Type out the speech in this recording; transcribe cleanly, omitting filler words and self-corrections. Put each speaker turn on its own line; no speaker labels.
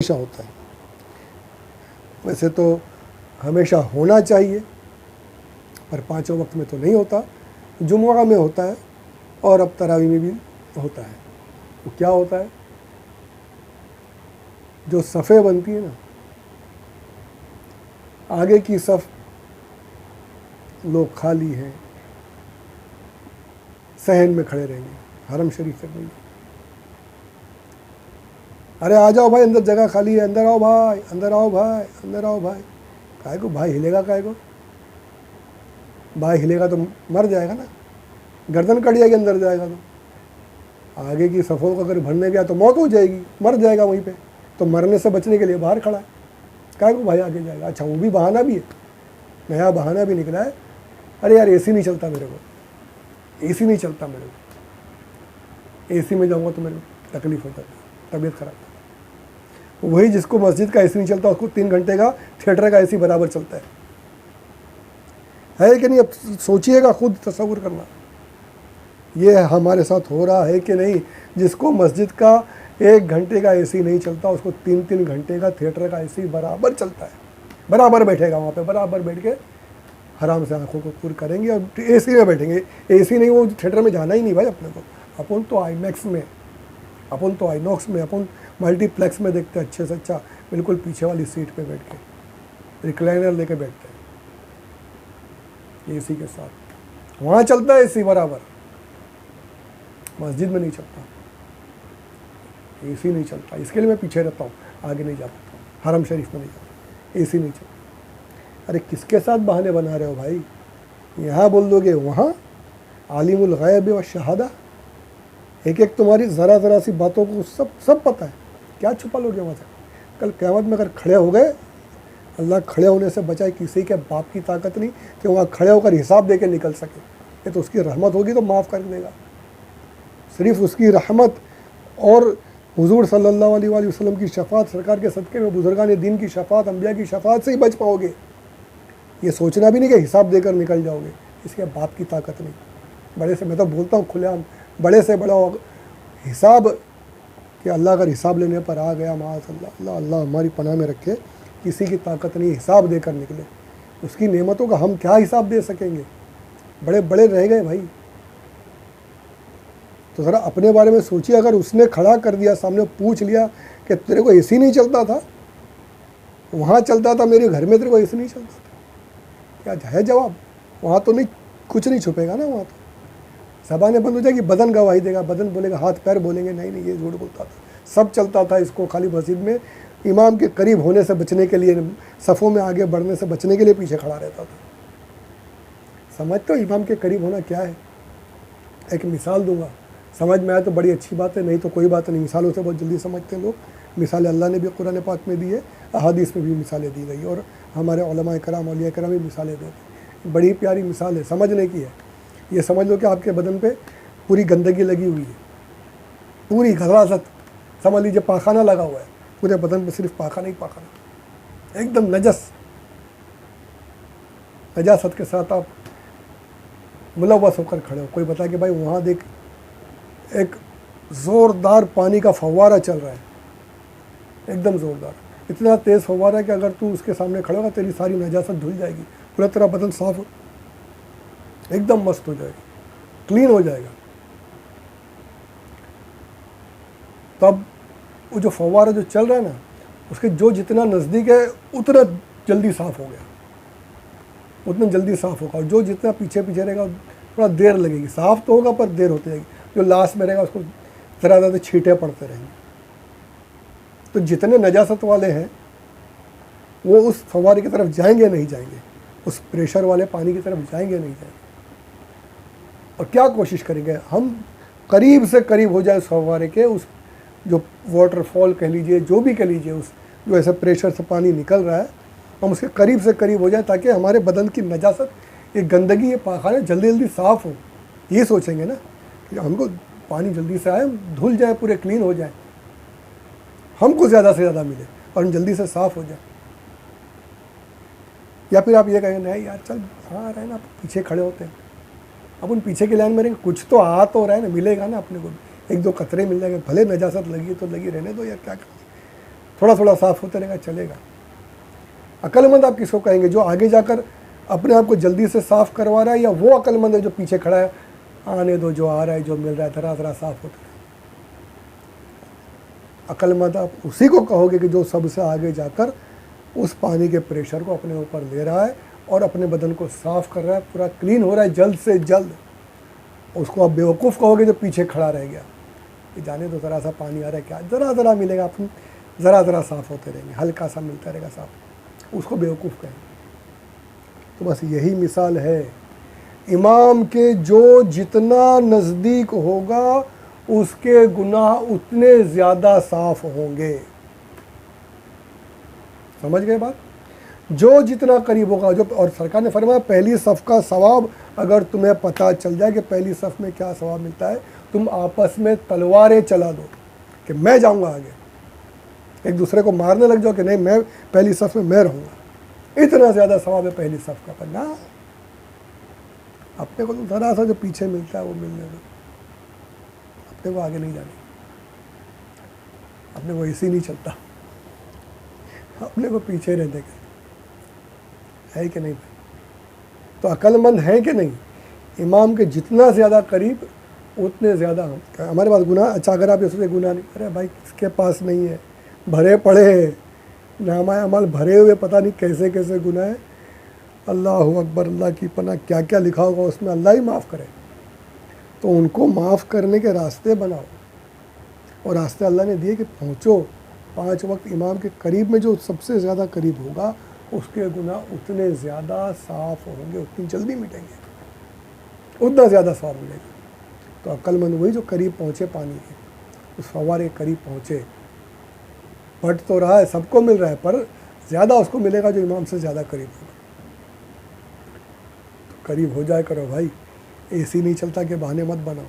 हमेशा होता है। वैसे तो हमेशा होना चाहिए, पर पाँचों वक्त में तो नहीं होता। जुम्मा में होता है और अब तरावी में भी होता है। वो क्या होता है, जो सफ़े बनती है ना, आगे की सफ़ लोग खाली हैं, सहन में खड़े रहेंगे, हरम शरीफ तक नहीं। अरे आ जाओ भाई, अंदर जगह खाली है, अंदर आओ भाई, अंदर आओ भाई, अंदर आओ भाई। काहे को भाई हिलेगा, काहे को भाई हिलेगा तो मर जाएगा ना, गर्दन कट जाएगी अंदर जाएगा तो। आगे की सफ़ों को अगर भरने गया तो मौत हो जाएगी, मर जाएगा वहीं पे। तो मरने से बचने के लिए बाहर खड़ा है, काहे को भाई आगे जाएगा। अच्छा वो भी बहाना भी है, नया बहाना भी निकला है। अरे यार एसी नहीं चलता मेरे को, एसी नहीं चलता मेरे को, एसी में जाऊँगा तो मेरे को तकलीफ़ हो जाती है, तबीयत खराब। वही जिसको मस्जिद का एसी नहीं चलता उसको 3 घंटे का थिएटर का एसी बराबर चलता है कि नहीं। अब सोचिएगा, खुद तसव्वुर करना, ये हमारे साथ हो रहा है कि नहीं। जिसको मस्जिद का 1 घंटे का एसी नहीं चलता उसको 3-3 घंटे का थिएटर का एसी बराबर चलता है। बराबर बैठेगा वहाँ पे, बराबर बैठ के आराम से आंखों को पूर करेंगे और एसी में बैठेंगे। एसी नहीं, वो थिएटर में जाना ही नहीं भाई अपने को। अपन तो आईमैक्स में, अपन तो आईनॉक्स में, अपन मल्टीप्लेक्स में देखते हैं अच्छे से अच्छा, बिल्कुल पीछे वाली सीट पे बैठ के, रिक्लाइनर लेके बैठते हैं एसी के साथ। वहाँ चलता है एसी बराबर, मस्जिद में नहीं चलता, एसी नहीं चलता। इसके लिए मैं पीछे रहता हूँ, आगे नहीं जा पाता हूँ, हरम शरीफ में नहीं जाता, एसी नहीं चलता। अरे किसके साथ बहाने बना रहे हो भाई, यहाँ बोल दोगे वहाँ आलिमुल गैब व शहादा। एक एक तुम्हारी ज़रा ज़रा सी बातों को सब पता है, क्या छुपा लोगे वहाँ से। कल क़यामत में अगर खड़े हो गए, अल्लाह खड़े होने से बचाए, किसी के बाप की ताकत नहीं कि वहाँ खड़े होकर हिसाब दे के निकल सके। ये तो उसकी रहमत होगी तो माफ़ कर देगा, सिर्फ उसकी रहमत और हुजूर सल्लल्लाहु अलैहि वसल्लम की शफात, सरकार के सदक़े में बुजुर्गान दीन की शफात, अंबिया की शफात से ही बच पाओगे। ये सोचना भी नहीं कि हिसाब देकर निकल जाओगे, इसके बाप की ताकत नहीं। बड़े से, मैं तो बोलता हूँ खुलेआम, बड़े से बड़ा हिसाब कि अल्लाह अगर हिसाब लेने पर आ गया, माशाअल्लाह, अल्लाह हमारी पनाह में रखे, किसी की ताकत नहीं हिसाब देकर निकले। उसकी नेमतों का हम क्या हिसाब दे सकेंगे, बड़े बड़े रह गए भाई। तो ज़रा अपने बारे में सोचिए, अगर उसने खड़ा कर दिया सामने, पूछ लिया कि तेरे को एसी नहीं चलता था, वहाँ चलता था, मेरे घर में तेरे को एसी नहीं चलता था, क्या है जवाब। वहाँ तो नहीं, कुछ नहीं छुपेगा ना, वहाँ तो ज़बानें बंद हो जाएगी, बदन गवाही देगा, बदन बोलेगा, हाथ पैर बोलेंगे नहीं नहीं ये झूठ बोलता था, सब चलता था। इसको खाली मस्जिद में इमाम के करीब होने से बचने के लिए, सफ़ों में आगे बढ़ने से बचने के लिए पीछे खड़ा रहता था। समझते हो इमाम के करीब होना क्या है। एक मिसाल दूंगा, समझ में आए तो बड़ी अच्छी बात है, नहीं तो कोई बात नहीं। मिसालों से बहुत जल्दी समझते हैं लोग। मिसालें अल्लाह ने भी कुरान पाक में दी है, अहादीस में भी मिसालें दी गई, और हमारे उलमाए कराम, औलिया कराम भी मिसालें देते हैं। बड़ी प्यारी मिसाल है, समझने की है। ये समझ लो कि आपके बदन पे पूरी गंदगी लगी हुई है, पूरी घरासत, समझ लीजिए पाखाना लगा हुआ है पूरे बदन पे, सिर्फ पाखाना ही पाखाना, एकदम नजासत के साथ आप मुलव्वस होकर खड़े हो। कोई बता कि भाई वहाँ देख, एक ज़ोरदार पानी का फव्वारा चल रहा है, एकदम ज़ोरदार, इतना तेज़ फव्वारा है कि अगर तू उसके सामने खड़ा होगा तेरी सारी नजासत धुल जाएगी, पूरा तेरा बदन साफ एकदम मस्त हो जाएगा, क्लीन हो जाएगा। तब वो जो फव्वारा जो चल रहा है ना, उसके जो जितना नज़दीक है उतना जल्दी साफ़ हो गया, उतना जल्दी साफ़ होगा। और जो जितना पीछे पीछे रहेगा थोड़ा देर लगेगी, साफ़ तो होगा पर देर होती रहेगी। जो लास्ट में रहेगा उसको ज़रा ज़्यादा छींटे पड़ते रहेंगे। तो जितने नजासत वाले हैं वो उस फव्वारे की तरफ जाएंगे नहीं जाएंगे, उस प्रेशर वाले पानी की तरफ जाएंगे नहीं जाएंगे। और क्या कोशिश करेंगे हम, करीब से करीब हो जाए उस फव्वारे के, उस जो वाटरफॉल कह लीजिए, जो भी कह लीजिए, उस जो ऐसे प्रेशर से पानी निकल रहा है, हम उसके करीब से करीब हो जाए ताकि हमारे बदन की नजासत, ये गंदगी, ये पाखाना जल्दी जल्दी साफ़ हो। ये सोचेंगे ना कि हमको पानी जल्दी से आए, धुल जाए, पूरे क्लीन हो जाए, हमको ज़्यादा से ज़्यादा मिले और हम जल्दी से साफ़ हो जाए। या फिर आप ये कहेंगे नहीं यार चल, हाँ रहे ना, पीछे खड़े होते हैं, अपन पीछे की लाइन में रहेंगे, कुछ तो आ तो रहा है ना, मिलेगा ना अपने को, 1-2 कतरे मिल जाएंगे, भले नजासत लगी तो लगी, रहने दो यार, क्या करें। थोड़ा थोड़ा साफ़ होते रहेगा, चलेगा। अक्लमंद आप किसको कहेंगे? जो आगे जाकर अपने आप को जल्दी से साफ़ करवा रहा है, या वो अक्लमंद है जो पीछे खड़ा है, आने दो, जो आ रहा है, जो मिल रहा है, धरा धरा साफ़ होता है। अक्लमंद आप उसी को कहोगे कि जो सबसे आगे जाकर उस पानी के प्रेशर को अपने ऊपर ले रहा है और अपने बदन को साफ़ कर रहा है, पूरा क्लीन हो रहा है जल्द से जल्द। उसको आप बेवकूफ़ कहोगे जो पीछे खड़ा रह गया, कि जाने तो ज़रा सा पानी आ रहा है, क्या ज़रा ज़रा मिलेगा, अपन ज़रा ज़रा साफ़ होते रहेंगे, हल्का सा मिलता रहेगा साफ़, उसको बेवकूफ़ कहेंगे। तो बस यही मिसाल है, इमाम के जो जितना नज़दीक होगा उसके गुनाह उतने ज़्यादा साफ़ होंगे। समझ गए बात? जो जितना करीब होगा, जो, और सरकार ने फरमाया पहली सफ़ का सवाब अगर तुम्हें पता चल जाए कि पहली सफ़ में क्या सवाब मिलता है, तुम आपस में तलवारें चला दो कि मैं जाऊंगा आगे, एक दूसरे को मारने लग जाओ कि नहीं मैं पहली सफ़ में मैं रहूँगा, इतना ज़्यादा सवाब है पहली सफ़ का। पर ना, अपने को तो ज़रा सा जो पीछे मिलता है वो मिलने दो, अपने को आगे नहीं जाने, अपने को ऐसे ही नहीं चलता, अपने को पीछे रहने का है कि नहीं? तो अक्लमंद है कि नहीं? इमाम के जितना ज़्यादा करीब उतने ज़्यादा हम। हमारे पास गुनाह, अच्छा अगर आप ये सोचे गुनाह नहीं, अरे भाई किसके पास नहीं है, भरे पड़े हैं नामाए अमल भरे हुए, पता नहीं कैसे कैसे गुनाह है। अल्लाह अकबर, अल्लाह की पनाह, क्या क्या लिखा होगा उसमें, अल्लाह ही माफ़ करे। तो उनको माफ़ करने के रास्ते बनाओ, और रास्ते अल्लाह ने दिए कि पहुँचो 5 वक्त इमाम के करीब में, जो सबसे ज़्यादा करीब होगा उसके गुनाह उतने ज़्यादा साफ़ होंगे, उतनी जल्दी मिटेंगे, उतना ज़्यादा सवाब मिलेगा। तो अक्लमंद वही जो करीब पहुँचे पानी के, उस फव्वारे के करीब पहुँचे, पट तो रहा है, सबको मिल रहा है, पर ज़्यादा उसको मिलेगा जो इमाम से ज़्यादा करीब होगा। तो करीब हो जाए करो भाई, एसी नहीं चलता के बहाने मत बनाओ।